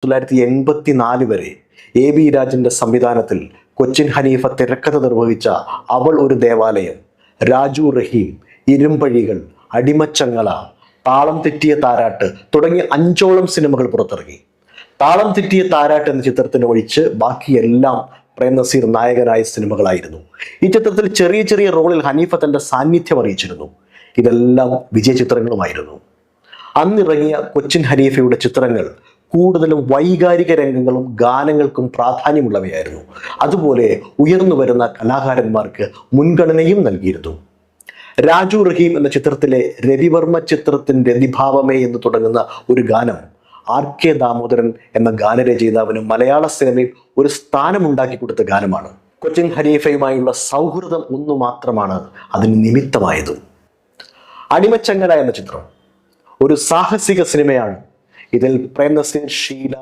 1984 വരെ AB രാജന്റെ സംവിധാനത്തിൽ കൊച്ചിൻ ഹനീഫ തിരക്കഥ നിർവഹിച്ച അവൾ ഒരു ദേവാലയം, രാജു റഹീം, ഇരുമ്പഴികൾ, അടിമച്ചങ്ങല, താളം തെറ്റിയ താരാട്ട് തുടങ്ങിയ 5ഓളം സിനിമകൾ പുറത്തിറങ്ങി. താളം തെറ്റിയ താരാട്ട് എന്ന ചിത്രത്തിന് ഒഴിച്ച് ബാക്കിയെല്ലാം പ്രേം നസീർ നായകനായ സിനിമകളായിരുന്നു. ഈ ചിത്രത്തിൽ ചെറിയ ചെറിയ റോളിൽ ഹനീഫ തന്റെ സാന്നിധ്യം അറിയിച്ചിരുന്നു. ഇതെല്ലാം വിജയ ചിത്രങ്ങളുമായിരുന്നു. അന്നിറങ്ങിയ കൊച്ചിൻ ഹനീഫയുടെ ചിത്രങ്ങൾ കൂടുതലും വൈകാരിക രംഗങ്ങളും ഗാനങ്ങൾക്കും പ്രാധാന്യമുള്ളവയായിരുന്നു. അതുപോലെ ഉയർന്നു വരുന്ന കലാകാരന്മാർക്ക് മുൻഗണനയും നൽകിയിരുന്നു. രാജു റഹീം എന്ന ചിത്രത്തിലെ രവിവർമ്മ ചിത്രത്തിന്റെ രതിഭാവമേ എന്ന് തുടങ്ങുന്ന ഒരു ഗാനം RK ദാമോദരൻ എന്ന ഗാനരചയിതാവിന് മലയാള സിനിമയിൽ ഒരു സ്ഥാനമുണ്ടാക്കി കൊടുത്ത ഗാനമാണ്. കൊച്ചിൻ ഹനീഫയുമായുള്ള സൗഹൃദം ഒന്നു മാത്രമാണ് അതിന് നിമിത്തമായത്. അടിമച്ചങ്ങല എന്ന ചിത്രം ഒരു സാഹസിക സിനിമയാണ്. ഇതിൽ പ്രേം നസീർ, ഷീല,